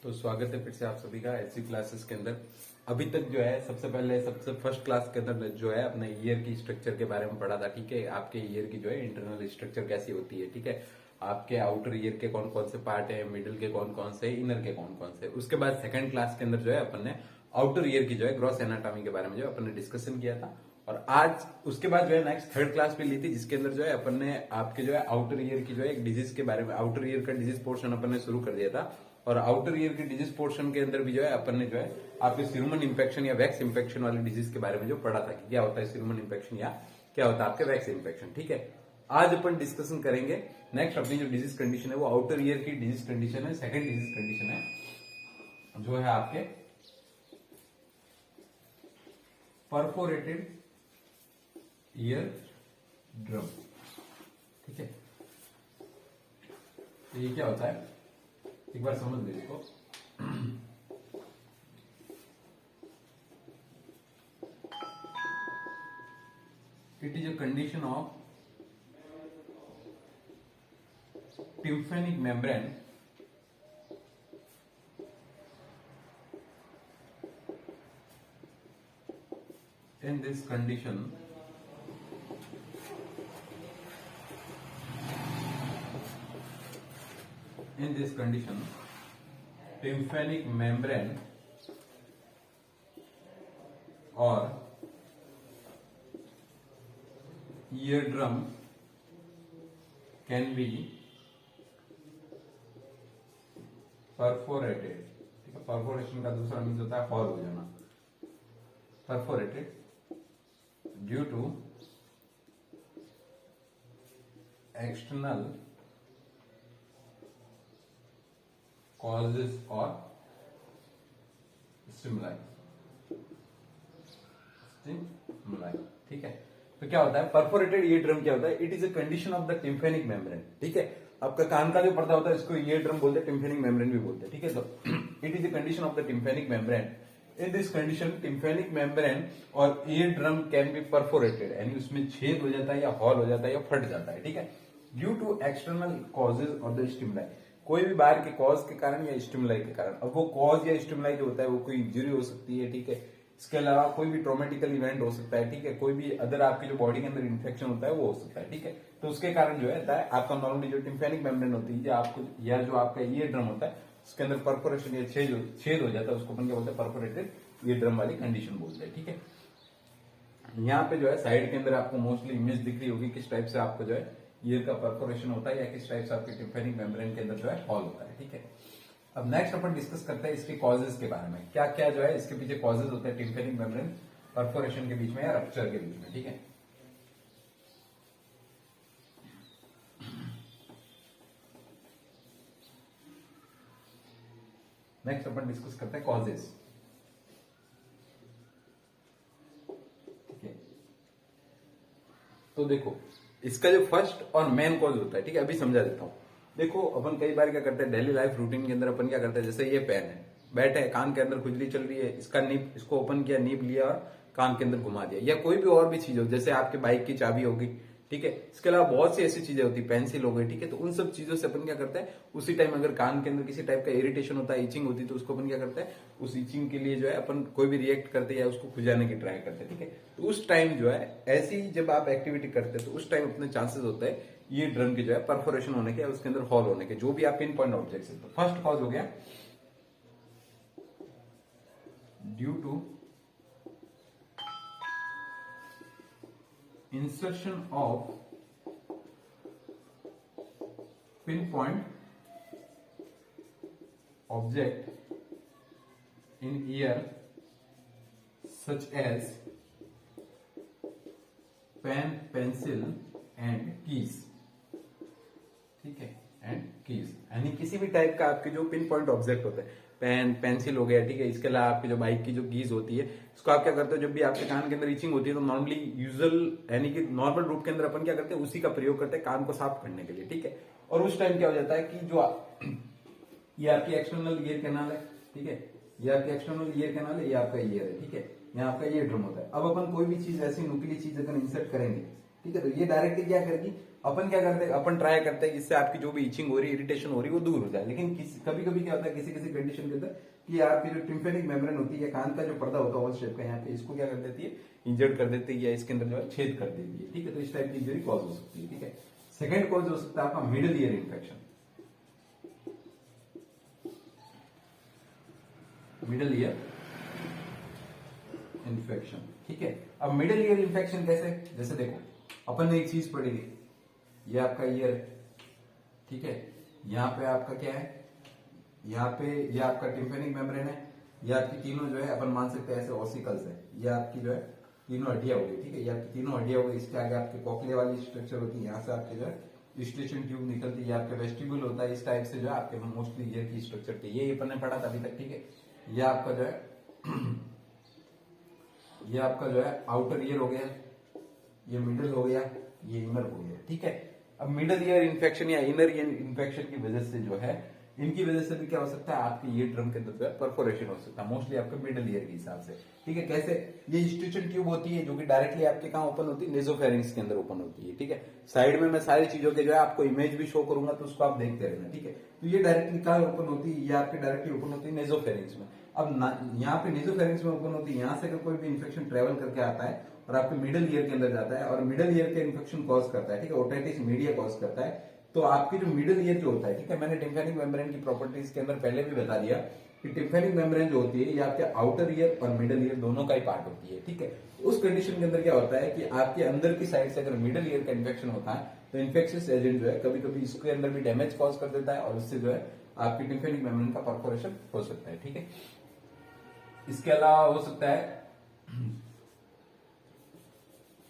तो स्वागत है फिर से आप सभी का ऐसी क्लासेस के अंदर। अभी तक जो है सबसे फर्स्ट क्लास के अंदर जो है अपने ईयर की स्ट्रक्चर के बारे में पढ़ा था। ठीक है, आपके ईयर की जो है इंटरनल स्ट्रक्चर कैसी होती है। ठीक है, आपके आउटर ईयर के कौन कौन से पार्ट है, मिडिल के कौन कौन से, इनर के कौन कौन से। उसके बाद सेकंड क्लास के अंदर जो है अपन ने आउटर ईयर की जो है ग्रॉस एनाटॉमी के बारे में जो है अपन ने डिस्कशन किया था। और आज उसके बाद जो है नेक्स्ट थर्ड क्लास भी ली थी, जिसके अंदर जो है अपन ने आपके जो है आउटर ईयर की जो है एक डिजीज के बारे में, आउटर ईयर का डिजीज पोर्शन अपन ने शुरू कर दिया था। और आउटर ईयर के डिजीज पोर्शन के अंदर भी जो है अपन ने जो है आपके सीरुमन इंफेक्शन या वैक्स इंफेक्शन वाली डिजीज के बारे में जो पढ़ा था कि क्या होता है सीरुमन इंफेक्शन या क्या होता है आपके वैक्स इंफेक्शन। ठीक है, आज अपन डिस्कशन करेंगे नेक्स्ट अपनी जो डिजीज कंडीशन है वो आउटर ईयर की डिजीज कंडीशन है। सेकंड डिजीज कंडीशन है जो है आपके परफोरेटेड ईयर ड्रम। ठीक है, तो ये क्या होता है एक बार समझ लीजिए इसको। It is a condition of tympanic membrane in this condition tympanic membrane or eardrum can be perforated. ठीक है, परफोरेशन का दूसरा मीन्स होता है हॉल हो जाना। Perforated due to external causes और स्टिमुलाई। ठीक है, तो क्या होता है परफोरेटेड ईयर ड्रम? क्या होता है? It is a condition of the tympanic membrane. ठीक है, आपका कान का जो पर्दा होता है इसको ईयर ड्रम बोलते हैं, टिम्फेनिक मेम्ब्रेन भी बोलते हैं। ठीक है, तो it is a condition of the tympanic membrane. In this condition tympanic membrane और ear drum can be perforated, यानी उसमें छेद हो जाता है या हॉल हो जाता है या फट जाता है। ठीक है, due to external causes of the stimuli, कोई भी बाहर के कॉज के कारण या स्टिमुलाई के कारण। अब वो कॉज या स्टिमुलाई जो होता है वो कोई इंजरी हो सकती है। ठीक है, इसके अलावा कोई भी ट्रोमेटिकल इवेंट हो सकता है। ठीक है, कोई भी अदर आपकी जो बॉडी के अंदर इन्फेक्शन होता है वो हो सकता है। ठीक है, तो उसके कारण जो है आपका नॉर्मली जो टिम्फेनिक मेम्ब्रेन होती है या जो आपका ईयर ड्रम होता है उसके अंदर परफोरेशन या छेद हो जाता है, उसको अपन क्या बोलते हैं परफोरेटेड ईयर ड्रम वाली कंडीशन बोलते हैं। ठीक है, यहाँ पे जो है साइड के अंदर आपको मोस्टली इमेज दिख रही होगी किस टाइप से आपको जो है ईयर का परफोरेशन होता है या किस टाइप से आपके टिम्फेनिक मेम्ब्रेन के अंदर जो है हॉल होता है। ठीक है, अब नेक्स्ट अपन डिस्कस करते हैं इसके कॉजेज के बारे में, क्या क्या जो है इसके पीछे कॉजेज होते हैं टिम्फेनिक मेम्ब्रेन परफोरेशन के बीच में या रप्चर के बीच में। ठीक है, नेक्स्ट अपन डिस्कस करते हैं कॉजेज। ठीक है, तो देखो इसका जो फर्स्ट और मेन कॉज होता है, ठीक है अभी समझा देता हूं। देखो अपन कई बार क्या करते हैं डेली लाइफ रूटीन के अंदर अपन क्या करते हैं, जैसे ये पेन है, बैठे है, कान के अंदर खुजली चल रही है, इसका नीब इसको ओपन किया, नीब लिया और कान के अंदर घुमा दिया, या कोई भी और भी चीज हो, जैसे आपके बाइक की चाबी होगी। ठीक है, इसके अलावा बहुत सी ऐसी चीजें होती, पेंसिल हो गई। ठीक है, तो उन सब चीजों से अपन क्या करते हैं उसी टाइम अगर कान के अंदर किसी टाइप का इरिटेशन होता है, इचिंग होती है, तो उसको अपन क्या करते हैं उस इचिंग के लिए जो है अपन कोई भी रिएक्ट करते हैं या उसको खुजाने की ट्राई करते हैं। ठीक है, तो उस टाइम जो है ऐसी जब आप एक्टिविटी करते हैं तो उस टाइम अपने चांसेस होता है ये ड्रम के जो है परफोरेशन होने के, उसके अंदर हॉल होने के, जो भी आप पिन पॉइंट ऑब्जेक्ट है। तो फर्स्ट कॉज हो गया due to insertion of pinpoint object in ear such as pen, pencil and keys। ठीक है, एंड कीज, यानी किसी भी टाइप का आपके जो पिन पॉइंट ऑब्जेक्ट होते हैं, पेन पेंसिल हो गया। ठीक है, इसके अलावा आपकी जो बाइक की जो कीज होती है इसको आप क्या करते हो जब भी आपके कान के अंदर इचिंग होती है तो नॉर्मली यूजुअल यानी कि नॉर्मल रूप के अंदर अपन क्या करते हैं उसी का प्रयोग करते हैं कान को साफ करने के लिए। ठीक है, और उस टाइम क्या हो जाता है कि जो ये आपकी एक्सटर्नल ईयर कैनाल है। ठीक है, ये आपकी एक्सटर्नल ईयर कैनाल है, ये आपका ईयर है। ठीक है, यहाँ आपका ईयर ड्रम होता है। अब अपन कोई भी चीज ऐसी नुकीली चीज अगर इंसर्ट करेंगे ठीक है। तो ये डायरेक्टली क्या करेगी, अपन क्या करते हैं, अपन ट्राई करते हैं इससे आपकी जो भी इचिंग हो रही है, इरिटेशन हो रही है वो दूर हो जाए। लेकिन कभी कभी क्या होता है किसी किसी कंडीशन के अंदर कि आपकी जो टिम्फेनिक मेम्ब्रेन होती है, कान का जो पर्दा होता है ओवल शेप का, यहाँ पे इसको क्या कर देती है, इंजर्ड कर देती है या इसके अंदर जो है छेद कर देती है। ठीक है। तो इस टाइप की इंजरी कॉज हो सकती है। ठीक है। सेकेंड कॉज हो सकता है आपका middle ear infection. Middle ear infection. ठीक है। अब मिडल ईयर इन्फेक्शन कैसे, जैसे देखो अपन ने एक चीज पढ़ी थी, ये आपका ईयर है। ठीक है। यहाँ पे आपका क्या है, यहाँ पे ये आपका टिम्फेनिक मेम्ब्रेन है, ये आपकी तीनों जो है अपन मान सकते हैं ऐसे ऑसिकल्स है, ये आपकी जो है तीनों हड्डियां हो गई। ठीक है। ये आपकी तीनों हड्डियां हो गई। इसके आगे आपकी कॉकले वाली स्ट्रक्चर होती है, यहाँ से आपके जो है यूस्टेशन ट्यूब निकलती है, आपका वेस्टिब्यूल होता है। इस टाइप से जो है आपके मोस्टली ईयर की स्ट्रक्चर थी, ये अपन ने पढ़ा था अभी तक। ठीक है। ये आपका जो है ये आपका जो है आउटर ईयर हो गया, ये मिडल हो गया, ये इनर हो गया। ठीक है। अब मिडल ईयर इन्फेक्शन या इनर ईयर इन्फेक्शन की वजह से जो है, इनकी वजह से भी क्या हो सकता है, आपके ईयर ड्रम के अंदर जो है परफोरेशन हो सकता है, मोस्टली आपके मिडल ईयर के हिसाब से। ठीक है। कैसे, ये स्टिचन ट्यूब होती है जो कि डायरेक्टली आपके कहां ओपन होती है, नेजोफेरिंक्स के अंदर ओपन होती है। ठीक है। साइड में मैं सारी चीजों के जो है आपको इमेज भी शो करूंगा, तो उसको आप देखते रहना। ठीक है। तो ये डायरेक्टली कहां ओपन होती है, ये आपके डायरेक्टली ओपन होती है नेजोफेरिंक्स में। अब यहाँ पे नेजोफेरिंक्स में ओपन होती है, यहाँ से अगर कोई भी इन्फेक्शन ट्रेवल करके आता है और आपके मिडल ईयर के अंदर जाता है और मिडल ईयर के इन्फेक्शन कॉज करता है, ठीक है, ओटाइटिस मीडिया कॉज करता है, तो आपकी जो मिडल ईयर जो होता है, ठीक है, मैंने टिम्फेनिक मेम्ब्रेन की प्रॉपर्टीज के अंदर पहले भी बता दिया कि टिम्फेनिक मेम्ब्रेन जो होती है ये आपके आउटर ईयर और मिडल ईयर दोनों का ही पार्ट होती है। ठीक है। उस कंडीशन के अंदर क्या होता है कि आपके अंदर की साइड से अगर मिडल ईयर का इन्फेक्शन होता है तो इन्फेक्शियस एजेंट जो है कभी कभी इसके अंदर भी डैमेज कॉज कर देता है और उससे जो है आपकी टिम्फेनिक मेम्ब्रेन का परफोरेशन हो सकता है। ठीक है। इसके अलावा हो सकता है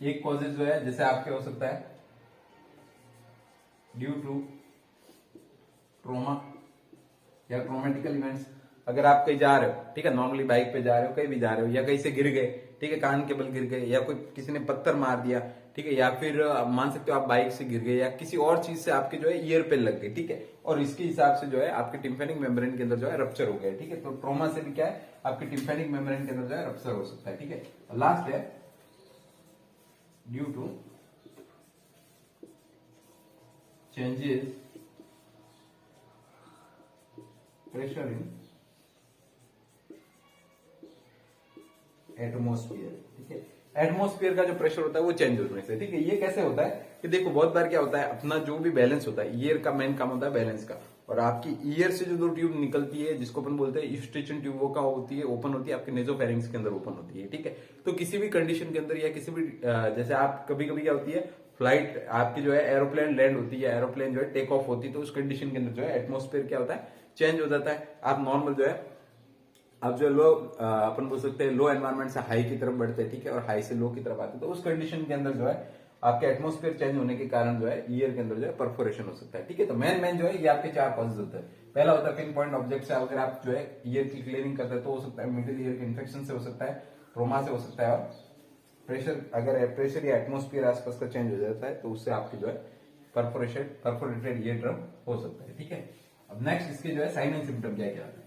एक कॉजेज जो है जैसे आपके हो सकता है ड्यू टू ट्रोमा या ट्रोमेटिकल इवेंट्स। अगर आप कहीं जा रहे हो, ठीक है, नॉर्मली बाइक पे जा रहे हो, कहीं भी जा रहे हो, या कहीं से गिर गए, ठीक है, कान के बल गिर गए, या कोई किसी ने पत्थर मार दिया, ठीक है, या फिर मान सकते हो आप बाइक से गिर गए या किसी और चीज से आपके जो है ईयर पे लग गई, ठीक है, और इसके हिसाब से जो है आपके टिम्फेनिक मेम्ब्रेन के अंदर जो है रप्चर हो गया। ठीक है। तो ट्रोमा से भी क्या है, आपके टिम्फेनिक मेम्ब्रेन के अंदर जो है रप्चर हो सकता है। ठीक है। लास्ट है due to changes pressure in atmosphere. ठीक है। एटमोस्फियर का जो प्रेशर होता है वो चेंज होने से। ठीक है। ये कैसे होता है कि देखो बहुत बार क्या होता है, अपना जो भी बैलेंस होता है, ईयर का मेन काम होता है बैलेंस का, और आपकी ईयर से जो दो ट्यूब निकलती है जिसको अपन बोलते हैं यूस्टेशन ट्यूब, वो का होती है ओपन होती है आपके नेजोफेरिंक्स के अंदर ओपन होती है। ठीक है। तो किसी भी कंडीशन के अंदर या किसी भी जैसे आप कभी कभी क्या होती है, फ्लाइट आपकी जो है एरोप्लेन लैंड होती है, एरोप्लेन जो है टेक ऑफ होती है, तो उस कंडीशन के अंदर जो है एटमोस्फेयर क्या होता है, चेंज हो जाता है। आप नॉर्मल जो है आप जो लो अपन बोल सकते हैं लो एनवायरमेंट से हाई की तरफ बढ़ते हैं, ठीक है, और हाई से लो की तरफ आते हैं, तो उस कंडीशन के अंदर जो है आपके एटमोस्फेयर चेंज होने के कारण जो है ईयर के अंदर जो है परफोरेशन हो सकता है। ठीक है। तो मेन जो है ये आपके चार कॉजेज होते हैं। पहला होता है पिन पॉइंट ऑब्जेक्ट से अगर आप जो है ईयर की क्लियरिंग करते हैं तो हो सकता है मिडिल ईयर के इन्फेक्शन से हो सकता है, ट्रोमा से हो सकता है, और प्रेशर अगर प्रेशर या एटमोस्फियर आसपास का चेंज हो जाता है तो उससे आपकी जो है परफोरेटेड ईयर ड्रम हो सकता है। ठीक है। अब नेक्स्ट इसके जो है साइन एंड सिम्टम क्या क्या है।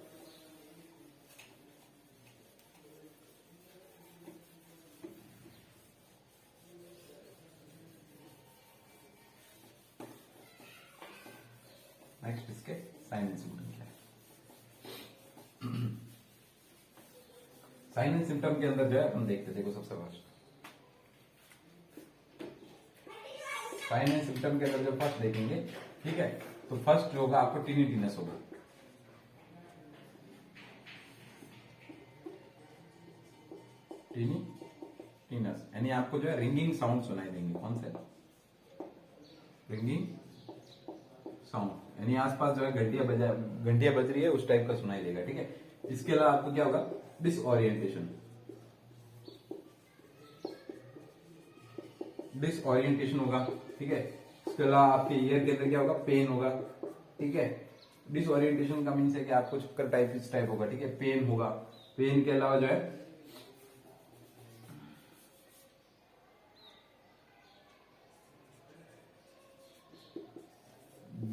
नेक्स्ट इसके साइन एंड सिम्टम क्या है। साइन एंड सिम्टम के अंदर जो है अपन देखते, देखो सबसे फर्स्ट साइन एंड सिम्टम के अंदर जो फर्स्ट देखेंगे, ठीक है, तो फर्स्ट जो होगा आपको टिनीटीनेस होगा। टिनीटीनेस यानी आपको जो है रिंगिंग साउंड सुनाई देंगे। कौन से रिंगिंग साउंड, यानी आसपास जो है घंटियां बज रही है उस टाइप का सुनाई देगा। ठीक है। इसके अलावा आपको क्या होगा, डिसओरिएंटेशन होगा। ठीक है। इसके अलावा आपके ईयर के अंदर क्या होगा, पेन होगा। ठीक है। डिसओरिएंटेशन का मीन्स है कि आपको चक्कर टाइप इस टाइप होगा। ठीक है। पेन होगा। पेन के अलावा जो है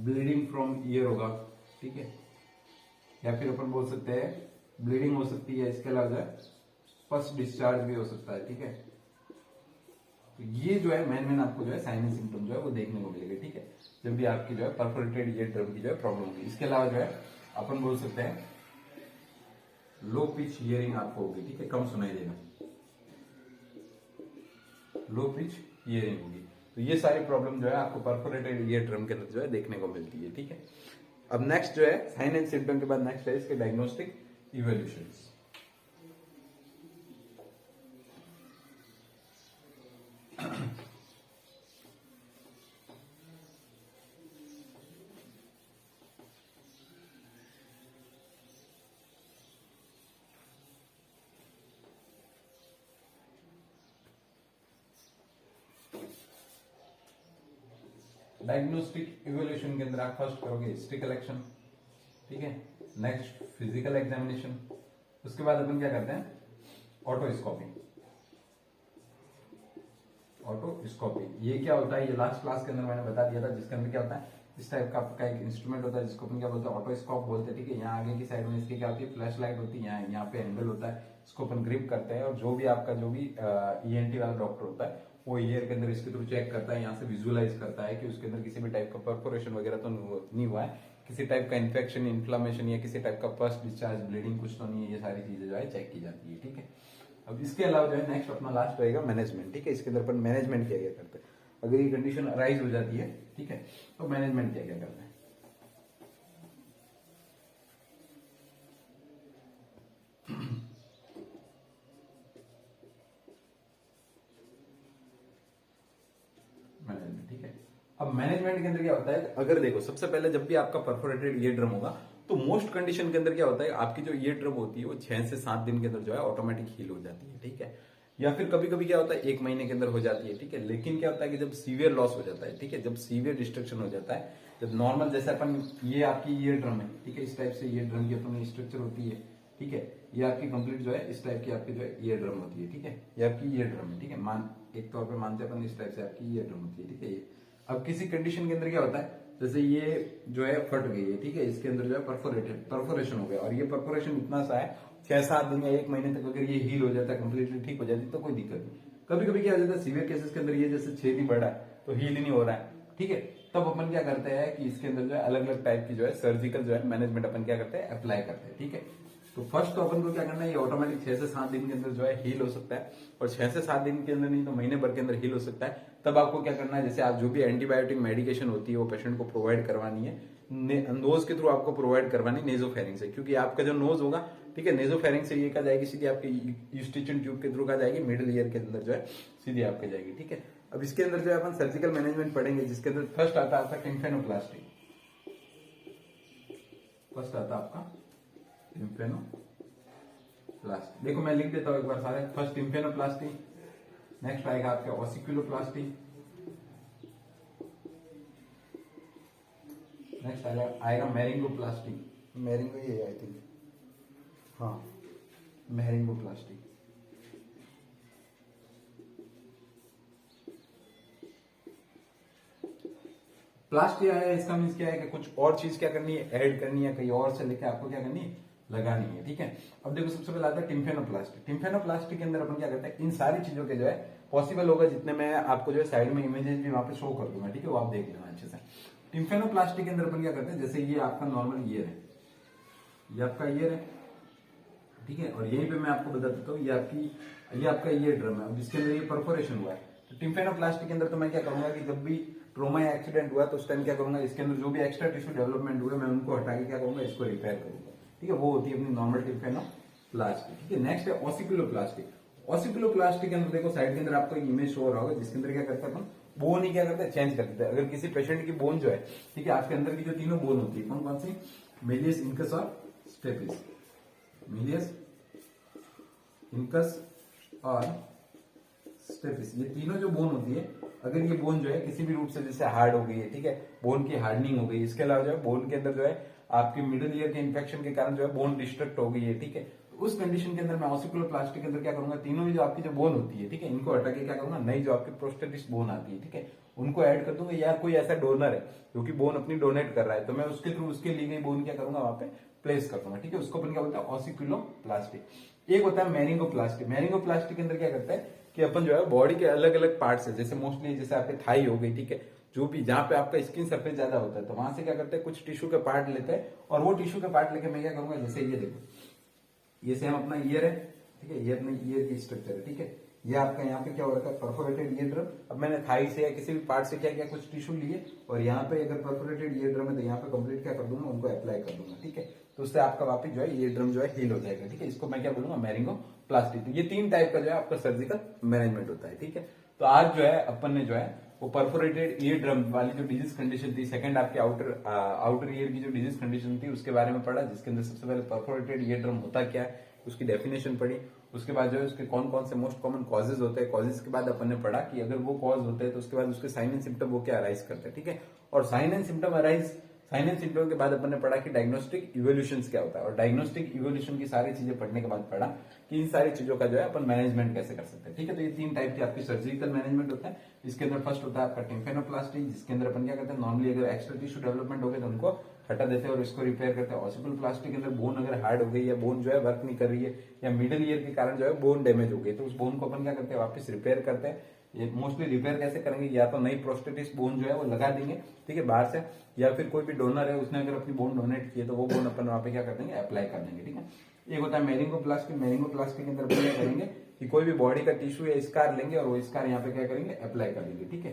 ब्लीडिंग फ्रॉम ईयर होगा। ठीक है। या फिर अपन बोल सकते हैं ब्लीडिंग हो सकती है। इसके अलावा जो है फर्स्ट डिस्चार्ज भी हो सकता है। ठीक है। तो ये जो है मेन आपको जो है साइन एंड सिम्टम जो है वो देखने को मिलेगा, ठीक है, जब भी आपकी जो है परफोरेटेड ईयर ड्रम की जो है प्रॉब्लम होगी। इसके अलावा जो है अपन बोल सकते हैं लो पिच हियरिंग आपको होगी, ठीक है, कम सुनाई देगा, लो पिच हियरिंग होगी। तो ये सारी प्रॉब्लम जो है आपको परफोरेटेड ईयर ड्रम के अंदर जो है देखने को मिलती है, ठीक है। अब नेक्स्ट जो है साइन एंड सिम्टम के बाद नेक्स्ट है इसके डायग्नोस्टिक इवोल्यूशंस। डायग्नोस्टिक इवोल्यूशन के अंदर आप फर्स्ट करोगे हिस्ट्री कलेक्शन, ठीक है, नेक्स्ट फिजिकल एग्जामिनेशन, उसके बाद अपन क्या करते हैं ऑटोस्कोपी। ऑटोस्कोपी ये क्या होता है, ये लास्ट क्लास के अंदर मैंने बता दिया था, जिसके अंदर क्या होता है इस टाइप का आपका एक इंस्ट्रूमेंट होता है जिसको अपन क्या बोलते हैं ऑटोस्कोप बोलते हैं, ठीक है। यहाँ आगे की साइड में इसकी क्या होती है फ्लैश लाइट होती है, यहाँ पे एंगल होता है, इसको अपन ग्रिप करते हैं और जो भी आपका जो भी ईएनटी वाला डॉक्टर होता है वो ईयर के अंदर इसके थ्रू चेक करता है, यहाँ से विजुअलाइज करता है कि उसके अंदर किसी भी टाइप का परफोरेशन वगैरह तो नहीं हुआ है, किसी टाइप का इन्फेक्शन इन्फ्लामेशन या किसी टाइप का पस्ट डिस्चार्ज ब्लीडिंग कुछ तो नहीं है, ये सारी चीजें जो है चेक की जाती है, ठीक है। अब इसके अलावा जो है नेक्स्ट अपना लास्ट रहेगा मैनेजमेंट, ठीक है। इसके अंदर अपन मैनेजमेंट क्या क्या करते हैं, अगर ये कंडीशन अराइज हो जाती है, ठीक है, तो मैनेजमेंट क्या क्या करते हैं। मैनेजमेंट, ठीक है। अब मैनेजमेंट के अंदर क्या होता है, अगर देखो सबसे पहले जब भी आपका परफोरेटेड ईयर ड्रम होगा तो मोस्ट कंडीशन के अंदर क्या होता है आपकी जो ईयर ड्रम होती है वो 6 से 7 दिन के अंदर जो है ऑटोमेटिक हील हो जाती है, ठीक है, या फिर कभी कभी क्या होता है 1 महीने के अंदर हो जाती है, ठीक है। लेकिन क्या होता है कि जब सीवियर लॉस हो जाता है, ठीक है, जब सीवियर डिस्ट्रक्शन हो जाता है, जब नॉर्मल जैसे अपन ये आपकी ईयर ड्रम है, ठीक है, इस टाइप से ईयर ड्रम की अपन स्ट्रक्चर होती है, ठीक है, ये आपकी कंप्लीट जो है इस टाइप की आपकी जो है ईयर ड्रम होती है, ठीक है, ये आपकी ईयर ड्रम है, ठीक है, एक तौर पर मानते हैं अपन इस टाइप से आपकी ईयर ड्रम होती है, ठीक है। ये अब किसी कंडीशन के अंदर क्या होता है जैसे ये जो है फट गई है, ठीक है, इसके अंदर जो है परफोरेशन हो गया और ये परफोरेशन इतना सा है 6-7 दिन या 1 महीने तक अगर ये हील हो जाता है कंप्लीटली ठीक हो जाती है तो कोई दिक्कत नहीं। कभी कभी क्या हो जाता है सीवियर केसेस के अंदर ये जैसे छेद ही बढ़ा है तो हील ही नहीं हो रहा है, ठीक है, तब अपन क्या करते हैं कि इसके अंदर जो है अलग अलग टाइप की जो है सर्जिकल जो है मैनेजमेंट अपन क्या करते हैं अप्लाई करते हैं, ठीक है। तो फर्स्ट तो अपन को क्या करना है ये ऑटोमेटिक 6 से 7 दिन के अंदर जो है हील हो सकता है और 6 से 7 दिन के अंदर नहीं तो महीने भर के अंदर हील हो सकता है। तब आपको क्या करना है जैसे आप जो भी एंटीबायोटिक मेडिकेशन होती है वो पेशेंट को प्रोवाइड करवानी है, नोज के थ्रू आपको प्रोवाइड करवानी नेजोफेरिंग से, क्योंकि आपका जो नोज होगा, ठीक है, नेजोफेरिंग से ये कहा जाएगी सीधी आपकी यूस्टिचियन ट्यूब के थ्रू कहा जाएगी मिडिल ईयर के अंदर जो है सीधी आपके जाएगी, ठीक है। अब इसके अंदर जो है अपन सर्जिकल मैनेजमेंट पढ़ेंगे जिसके अंदर फर्स्ट आता है आपका टिम्फेनोप्लास्टी, फर्स्ट आता है आपका टिम्फेनोप्लास्टी। देखो मैं लिख देता हूं एक बार सारे, फर्स्ट टिम्फेनोप्लास्टी, नेक्स्ट आएगा आपका ऑसिक्युलोप्लास्टी, नेक्स्ट आएगा मैरिंगोप्लास्टी, मैरिंगो ये आई थिंक, हाँ मैरिंगोप्लास्टी, प्लास्टी आया इसका मीन्स क्या है कि कुछ और चीज क्या करनी है ऐड करनी है, कहीं और से लेके आपको क्या करनी है लगानी है, ठीक है। अब देखो सबसे पहले आता है टिम्फेनोप्लास्टी। टिम्फेनोप्लास्टी के अंदर अपन क्या करते हैं इन सारी चीजों के जो है पॉसिबल होगा जितने मैं आपको जो है साइड में इमेजेस भी वहां पे शो कर दूंगा, ठीक है, वो आप देख लेना अच्छे से। टिम्फेनोप्लास्टी के अंदर अपन क्या करते हैं जैसे ये आपका नॉर्मल ईयर है, ये आपका ईयर है, ठीक है, और यहीं पे मैं आपको बता देता हूँ ये आपका ईयर ड्रम है, अब इसके अंदर ये परफोरेशन हुआ है। तो टिम्फेनोप्लास्टी के अंदर तो मैं क्या करूंगा कि जब भी ट्रोमा या एक्सीडेंट हुआ तो उस टाइम क्या करूंगा इसके अंदर जो भी एक्स्ट्रा टिश्यू डेवलपमेंट हुए मैं उनको हटा के क्या करूंगा इसको रिपेयर करूंगा, ठीक है, वो होती है अपनी नॉर्मल टिम्फेनोप्लास्टी, ठीक है। नेक्स्ट है ऑसिकुलोप्लास्टी। ऑसिकुलोप्लास्टी के अंदर देखो साइड के अंदर आपको एक इमेज शो हो रहा होगा जिसके अंदर क्या करते हैं अपन बोन ही क्या करते हैं चेंज कर देते हैं। अगर किसी पेशेंट की बोन जो है, ठीक है, आपके अंदर की जो तीनों बोन होती है कौन कौन सी, मेलियस, इनकस और स्टेपिस, मेलियस, इनकस और स्टेपिस, ये तीनों जो बोन होती है अगर ये बोन जो है किसी भी रूप से जैसे हार्ड हो गई है, ठीक है, बोन की हार्डनिंग हो गई, इसके अलावा जो है बोन के अंदर जो है आपकी मिडिल ईयर के इन्फेक्शन के कारण जो है बोन डिस्ट्रक्ट हो गई है, ठीक है, तो उस कंडीशन के अंदर मैं ऑसिकुलोप्लास्टी के अंदर क्या करूंगा तीनों ही जो आपकी जो बोन होती है, ठीक है, इनको हटा के क्या करूंगा नई जो आपकी प्रोस्थेटिक बोन आती है, ठीक है, उनको ऐड कर दूंगा। या कोई ऐसा डोनर है जो कि बोन अपनी डोनेट कर रहा है तो मैं उसके थ्रू उसके ली गई बोन क्या करूंगा वहां पे प्लेस कर दूंगा, ठीक है, उसको अपन क्या बोलते हैं ऑसिकुलोप्लास्टी। एक होता है मैरिंगोप्लास्टी। मैरिंगोप्लास्टी के अंदर क्या करता है कि अपन जो है बॉडी के अलग अलग पार्ट है, जैसे मोस्टली जैसे आपके थाई हो गई, ठीक है, जो भी जहां पे आपका स्किन सरफेस ज्यादा होता है, तो वहां से क्या करते हैं, कुछ टिश्यू के पार्ट लेते हैं, और वो टिश्यू के पार्ट लेके मैं क्या करूंगा, जैसे ये देखो, ये सेम अपना ईयर है, ठीक है, ये अपने ईयर की स्ट्रक्चर है, ठीक है, ये आपका यहाँ पे क्या हो रखा है, परफोरेटेड ईयर ड्रम। अब मैंने थाई से या किसी भी पार्ट से क्या किया, कुछ टिश्यू लिए, और यहाँ पे अगर परफोरेटेड ईयर ड्रम है तो यहाँ पे कंप्लीट क्या कर दूंगा, उनको अप्लाई कर दूंगा, ठीक है, तो उससे आपका वापिस जो है ईयर ड्रम जो है हील हो जाएगा, ठीक है। इसको मैं क्या बोलूंगा, मैरिंगो प्लास्टिक। तो ये 3 टाइप का जो है आपका सर्जिकल मैनेजमेंट होता है, ठीक है। तो आज जो है अपन ने जो है वो परफोरेटेड ईयर ड्रम वाली जो डिजीज कंडीशन थी, सेकंड आपके आउटर ईयर की जो डिजीज कंडीशन थी, उसके बारे में पढ़ा, जिसके अंदर सबसे पहले परफोरेटेड ईयर ड्रम होता क्या है, उसकी डेफिनेशन पढ़ी। उसके बाद जो है उसके कौन कौन से मोस्ट कॉमन कॉजेज होते हैं, कॉजेज के बाद अपन ने पढ़ा कि अगर वो कॉज होते हैं तो उसके बाद उसके साइन एंड सिम्टम वो क्या अराइज करते हैं, ठीक है। और साइन एंड सिम्टम के बाद अपन ने पढ़ा कि डायग्नोस्टिक इवोल्यूशन क्या होता है, और डायग्नोस्टिक इवोल्यूशन की सारी चीजें पढ़ने के बाद पढ़ा कि इन सारी चीजों का जो है अपन मैनेजमेंट कैसे कर सकते हैं, ठीक है। तो ये 3 टाइप की आपकी सर्जिकल मैनेजमेंट होता है। इसके अंदर फर्स्ट होता है आपका टिम्फेनोप्लास्टी, जिसके अंदर अपन क्या करते हैं, नॉर्मली अगर एक्स्ट्रा टिश्यू डेवलपमेंट हो गए तो उनको हटा देते हैं और इसको रिपेयर करते हैं। ऑसिकल प्लास्टिक के अंदर बोन अगर हार्ड हो गई या बोन जो है वर्क नहीं कर रही है या मिडिल ईयर के कारण जो है बोन डैमेज हो गई, तो उस बोन को अपन क्या करते हैं, वापस रिपेयर करते हैं। ये मोस्टली रिपेयर कैसे करेंगे, या तो नई प्रोस्टेटिस बोन जो है वो लगा देंगे, ठीक है, बाहर से, या फिर कोई भी डोनर है उसने अगर अपनी बोन डोनेट की है तो वो बोन अपन वहां पे क्या कर देंगे, अप्लाई कर देंगे, ठीक है। एक होता है मैरिंगोप्लास्टी। मैरिंगोप्लास्टी के अंदर अपन क्या करेंगे कि कोई भी बॉडी का टिश्यू या स्कार लेंगे और वो स्कार यहाँ पे क्या करेंगे, अप्लाई कर देंगे, ठीक है।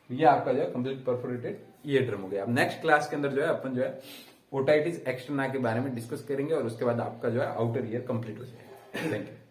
तो ये आपका जो है कंप्लीट परफोरेटेड ईयर ड्रम हो गया। अब नेक्स्ट क्लास के अंदर जो है अपन जो है ओटाइटिस एक्सटर्ना के बारे में डिस्कस करेंगे और उसके बाद आपका जो है आउटर ईयर कंप्लीट हो जाएगा। Thank you.